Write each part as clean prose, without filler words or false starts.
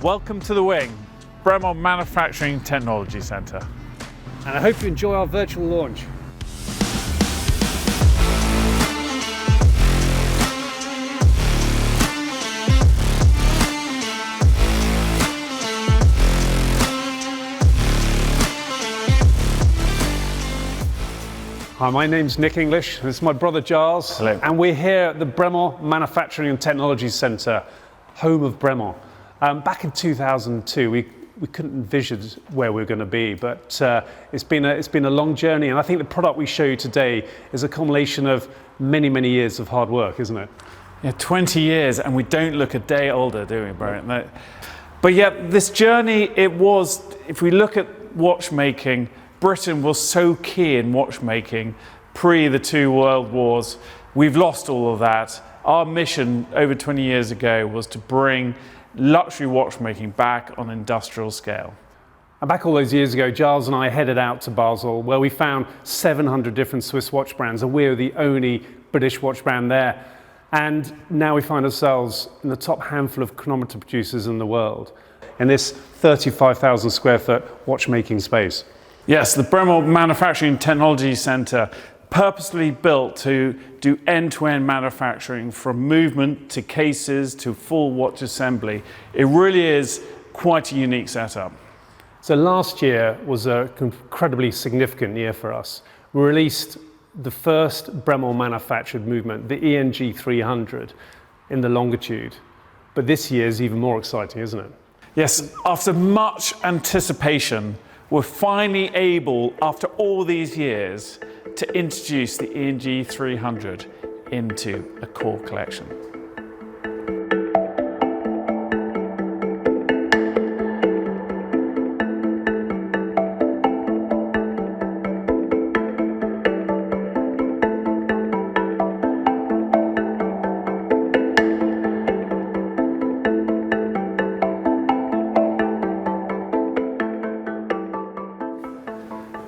Welcome to the wing, Bremont Manufacturing Technology Centre. And I hope you enjoy our virtual launch. Hi, my name's Nick English. This is my brother Giles. Hello. And we're here at the Bremont Manufacturing and Technology Centre, home of Bremont. Back in 2002, we couldn't envision where we were going to be, but it's been a long journey, and I think the product we show you today is a culmination of many, many years of hard work, isn't it? Yeah, 20 years, and we don't look a day older, do we, Brian? No. But yet, this journey, it was, if we look at watchmaking, Britain was so key in watchmaking pre the two world wars. We've lost all of that. Our mission over 20 years ago was to bring luxury watchmaking back on an industrial scale. And back all those years ago, Giles and I headed out to Basel, where we found 700 different Swiss watch brands, and we're the only British watch brand there. And now we find ourselves in the top handful of chronometer producers in the world, in this 35,000 square foot watchmaking space. Yes, the Bremont Manufacturing Technology Centre, purposely built to do end-to-end manufacturing from movement to cases to full watch assembly. It really is quite a unique setup. So last year was an incredibly significant year for us. We released the first Bremont manufactured movement, the ENG 300 in the Longitude. But this year is even more exciting, isn't it? Yes, after much anticipation, we're finally able, after all these years, to introduce the ENG 300 into a core collection.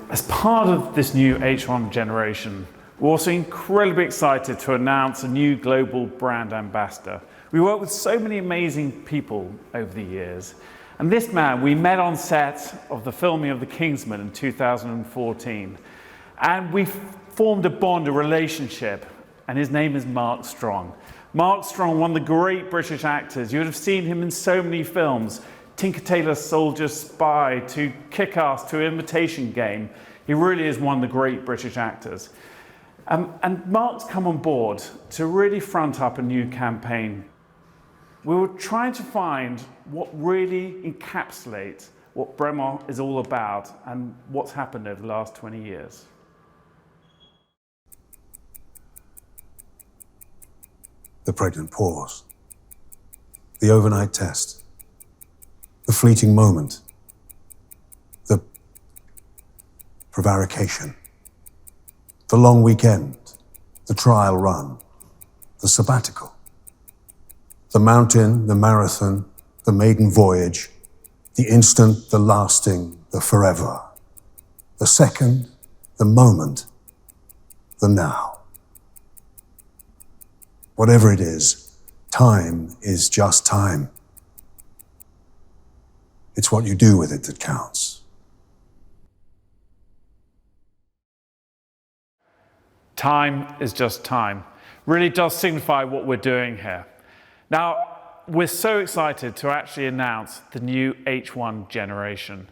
As part of this new H1 generation, we're also incredibly excited to announce a new global brand ambassador. We worked with so many amazing people over the years, and this man we met on set of the filming of The Kingsman in 2014, and we formed a bond, a relationship, and his name is Mark Strong. Mark Strong, one of the great British actors. You would have seen him in so many films. Tinker Tailor Soldier Spy, to Kick-Ass, to Imitation Game. He really is one of the great British actors. And Mark's come on board to really front up a new campaign. We were trying to find what really encapsulates what Bremont is all about and what's happened over the last 20 years. The pregnant pause, the overnight test, the fleeting moment, the prevarication, the long weekend, the trial run, the sabbatical, the mountain, the marathon, the maiden voyage, the instant, the lasting, the forever, the second, the moment, the now. Whatever it is, time is just time. It's what you do with it that counts. Time is just time. Really does signify what we're doing here. Now, we're so excited to actually announce the new H1 generation.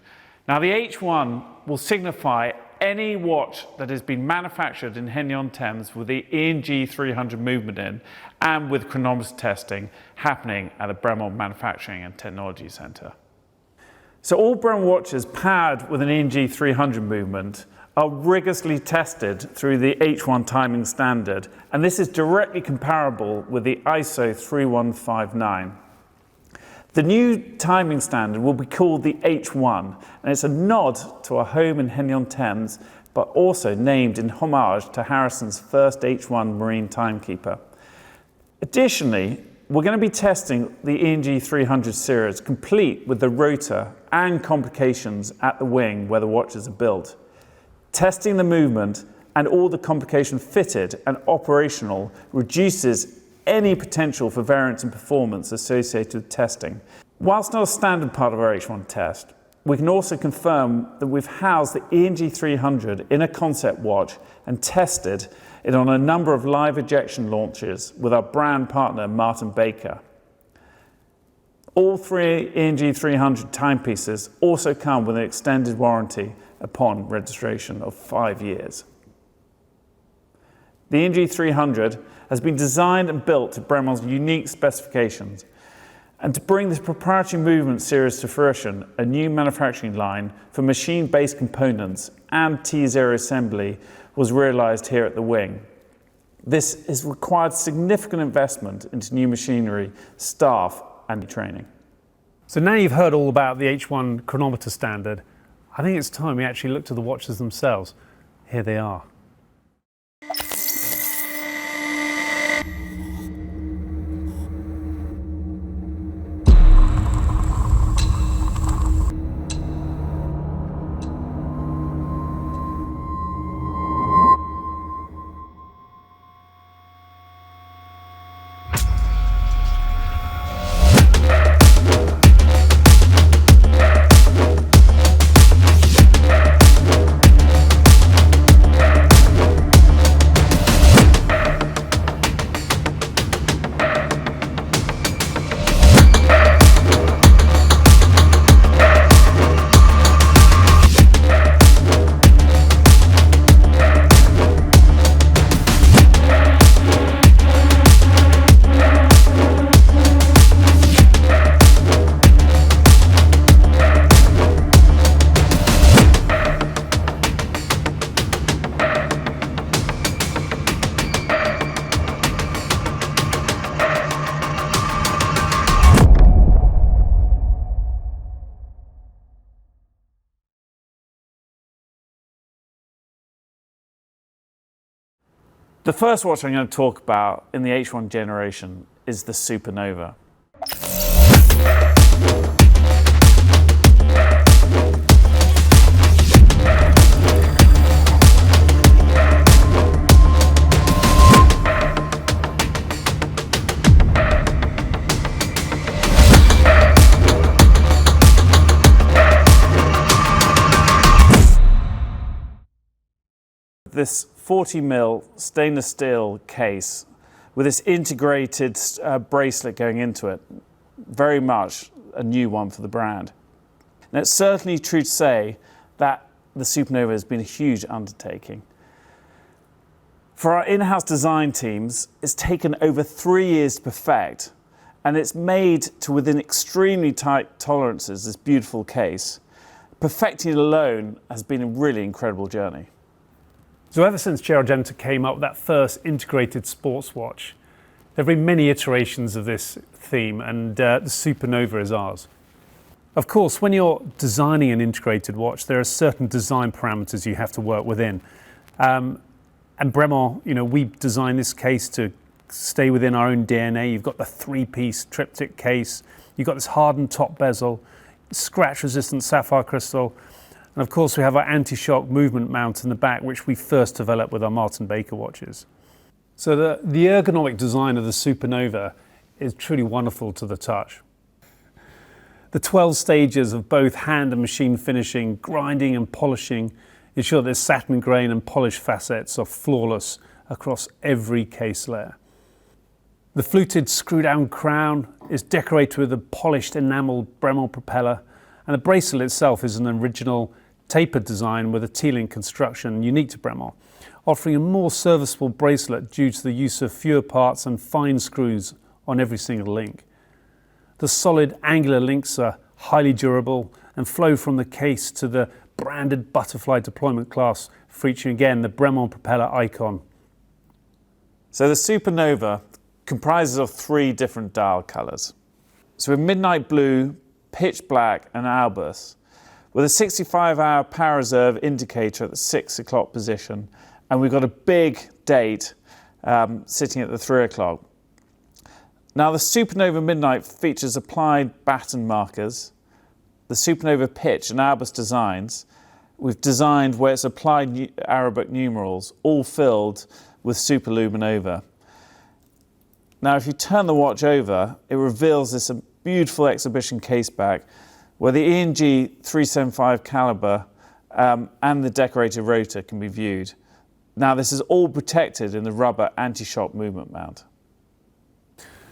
Now, the H1 will signify any watch that has been manufactured in Henley-on-Thames with the ENG 300 movement in and with chronometer testing happening at the Bremont Manufacturing and Technology Centre. So all Bremont watches powered with an ENG 300 movement are rigorously tested through the H1 timing standard, and this is directly comparable with the ISO 3159. The new timing standard will be called the H1, and it's a nod to our home in Henley-on-Thames, but also named in homage to Harrison's first H1 marine timekeeper. Additionally, we're going to be testing the ENG 300 series complete with the rotor and complications at the wing where the watches are built. Testing the movement and all the complication fitted and operational reduces any potential for variance in performance associated with testing. Whilst not a standard part of our H1 test, we can also confirm that we've housed the ENG 300 in a concept watch and tested it on a number of live ejection launches with our brand partner Martin Baker. All three ENG 300 timepieces also come with an extended warranty upon registration of 5 years. The ENG 300 has been designed and built to Bremont's unique specifications, and to bring this proprietary movement series to fruition, a new manufacturing line for machine-based components and T0 assembly was realised here at the wing. This has required significant investment into new machinery, staff and training. So now you've heard all about the H1 chronometer standard, I think it's time we actually look to the watches themselves. Here they are. The first watch I'm going to talk about in the H1 generation is the Supernova. This 40mm stainless steel case with this integrated bracelet going into it, very much a new one for the brand. Now, it's certainly true to say that the Supernova has been a huge undertaking. For our in-house design teams, it's taken over 3 years to perfect, and it's made to within extremely tight tolerances, this beautiful case. Perfecting it alone has been a really incredible journey. So ever since J.R. Argento came up with that first integrated sports watch, there have been many iterations of this theme, and the Supernova is ours. Of course, when you're designing an integrated watch, there are certain design parameters you have to work within. And Bremont, we designed this case to stay within our own DNA. You've got the 3-piece triptych case, you've got this hardened top bezel, scratch-resistant sapphire crystal, and of course we have our anti-shock movement mount in the back, which we first developed with our Martin Baker watches. So the ergonomic design of the Supernova is truly wonderful to the touch. The 12 stages of both hand and machine finishing, grinding and polishing ensure that the satin grain and polished facets are flawless across every case layer. The fluted screw-down crown is decorated with a polished enameled Bremont propeller, and the bracelet itself is an original tapered design with a T-link construction unique to Bremont, offering a more serviceable bracelet due to the use of fewer parts and fine screws on every single link. The solid angular links are highly durable and flow from the case to the branded butterfly deployment clasp, featuring again the Bremont propeller icon. So the Supernova comprises of 3 different dial colours. So with midnight blue, pitch black and albus, with a 65-hour power reserve indicator at the 6 o'clock position, and we've got a big date sitting at the 3 o'clock. Now the Supernova Midnight features applied batten markers, the Supernova pitch and albus designs. We've designed where it's applied Arabic numerals, all filled with Superluminova. Now if you turn the watch over, it reveals this beautiful exhibition case back where the E&G 375 caliber and the decorated rotor can be viewed. Now this is all protected in the rubber anti-shock movement mount.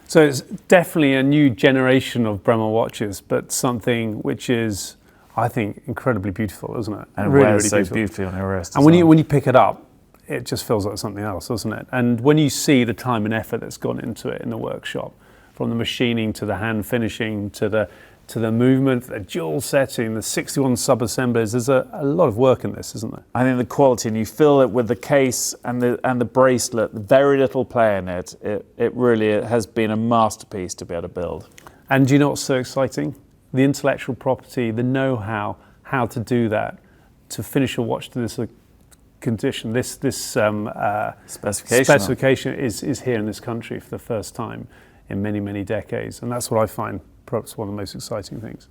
So it's definitely a new generation of Bremont watches, but something which is, I think, incredibly beautiful, isn't it? And really, wears really so beautiful. beautifully on your wrist. And when you pick it up, it just feels like something else, doesn't it? And when you see the time and effort that's gone into it in the workshop, from the machining to the hand finishing to the movement, the jewel setting, the 61 sub-assemblies, there's a lot of work in this, isn't there? I think the quality, and you feel it with the case and the bracelet, very little play in it. It really has been a masterpiece to be able to build. And do you know what's so exciting? The intellectual property, the know-how, how to do that, to finish a watch to this condition, this specification is here in this country for the first time in many, many decades. And that's what I find perhaps one of the most exciting things.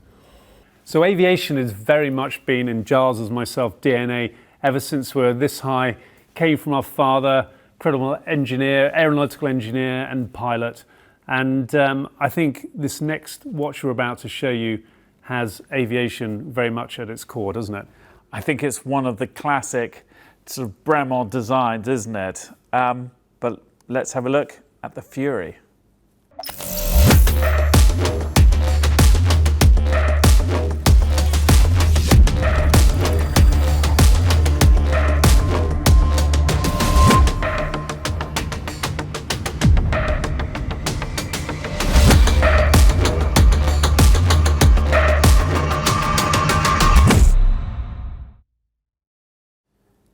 So aviation has very much been in Giles' myself DNA ever since we're this high. Came from our father, incredible engineer, aeronautical engineer and pilot. And I think this next watch we're about to show you has aviation very much at its core, doesn't it? I think it's one of the classic sort of Bremont designs, isn't it? But let's have a look at the Fury.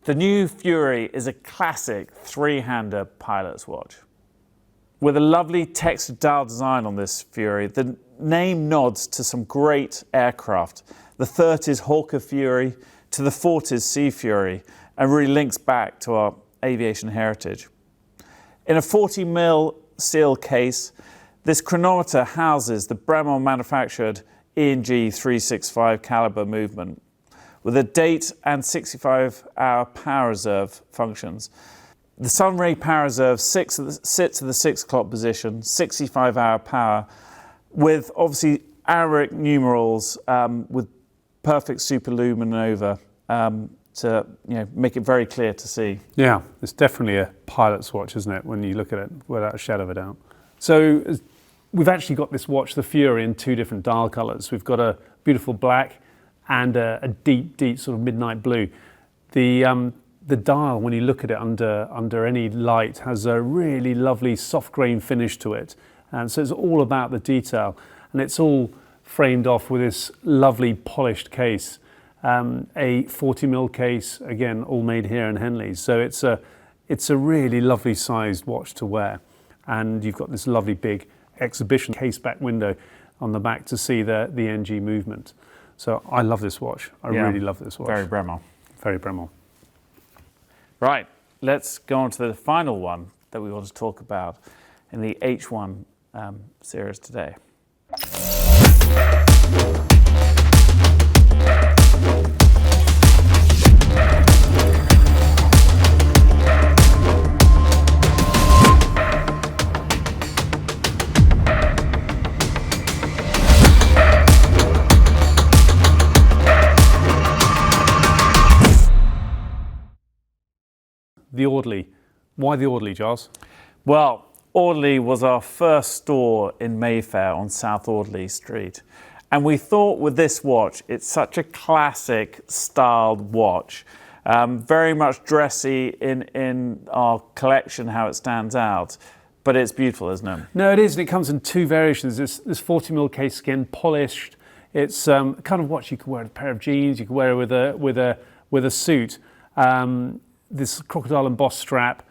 The new Fury is a classic three-hander pilot's watch. With a lovely textured dial design on this Fury, the name nods to some great aircraft. The 30s Hawker Fury to the 40s Sea Fury, and really links back to our aviation heritage. In a 40mm steel case, this chronometer houses the Bremont manufactured E&G 365 caliber movement, with a date and 65-hour power reserve functions. The Sunray power reserve sits at the 6 o'clock position, 65-hour power, with obviously Arabic numerals with perfect superluminova to make it very clear to see. Yeah, it's definitely a pilot's watch, isn't it, when you look at it without a shadow of a doubt. So we've actually got this watch, the Fury, in two different dial colours. We've got a beautiful black and a deep, deep sort of midnight blue. The dial, when you look at it under any light, has a really lovely soft grain finish to it. And so it's all about the detail. And it's all framed off with this lovely polished case. A 40mm case, again, all made here in Henley's. So it's a really lovely sized watch to wear. And you've got this lovely big exhibition case back window on the back to see the NG movement. So I love this watch. I really love this watch. Very Bremont. Very Bremont. Right, let's go on to the final one that we want to talk about in the H1 series today. The Audley. Why the Audley, Giles? Well, Audley was our first store in Mayfair on South Audley Street. And we thought with this watch, it's such a classic styled watch. Very much dressy in our collection, how it stands out. But it's beautiful, isn't it? No, it is, and it comes in two variations. This 40mm case, again, polished. It's kind of watch you could wear with a pair of jeans, you could wear it with a suit. This crocodile embossed strap,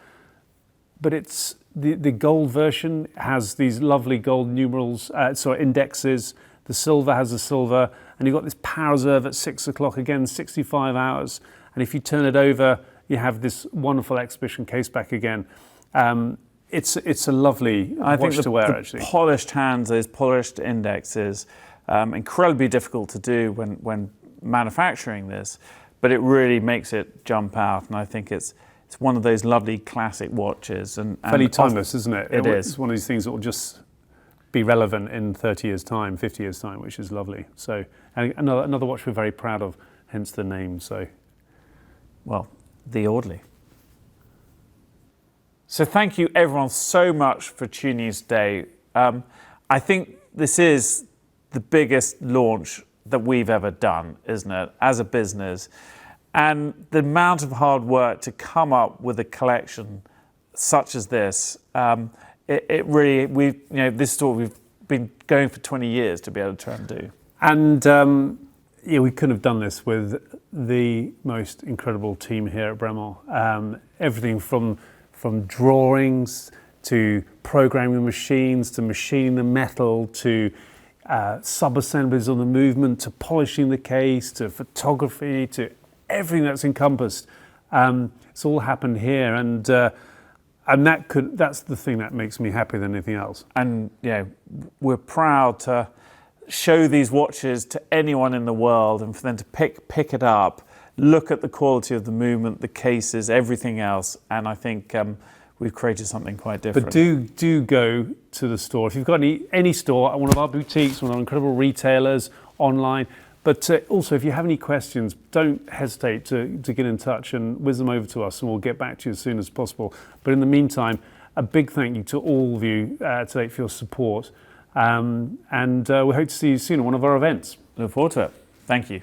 but it's the gold version has these lovely gold numerals, indexes. The silver has the silver, and you've got this power reserve at 6 o'clock, again, 65 hours. And if you turn it over, you have this wonderful exhibition case back again. It's a lovely watch to wear, actually. Polished hands, those polished indexes, incredibly difficult to do when manufacturing this. But it really makes it jump out, and I think it's one of those lovely classic watches. And fairly timeless, isn't it? It is. It's one of these things that will just be relevant in 30 years' time, 50 years' time, which is lovely. So and another watch we're very proud of, hence the name. So, well, the Audley. So thank you everyone so much for tuning in today. I think this is the biggest launch that we've ever done, isn't it, as a business? And the amount of hard work to come up with a collection such as this, it really, this is what we've been going for 20 years to be able to try and do. And yeah, we couldn't have done this with the most incredible team here at Bremont. Everything from drawings to programming machines to machining the metal to sub-assemblies on the movement to polishing the case to photography to everything that's encompassed. It's all happened here, and that's the thing that makes me happier than anything else. And we're proud to show these watches to anyone in the world, and for them to pick it up, look at the quality of the movement, the cases, everything else, and I think we've created something quite different. But do go to the store. If you've got any store, one of our boutiques, one of our incredible retailers, online. But also, if you have any questions, don't hesitate to get in touch and whiz them over to us, and we'll get back to you as soon as possible. But in the meantime, a big thank you to all of you today for your support. And we hope to see you soon at one of our events. Look forward to it. Thank you.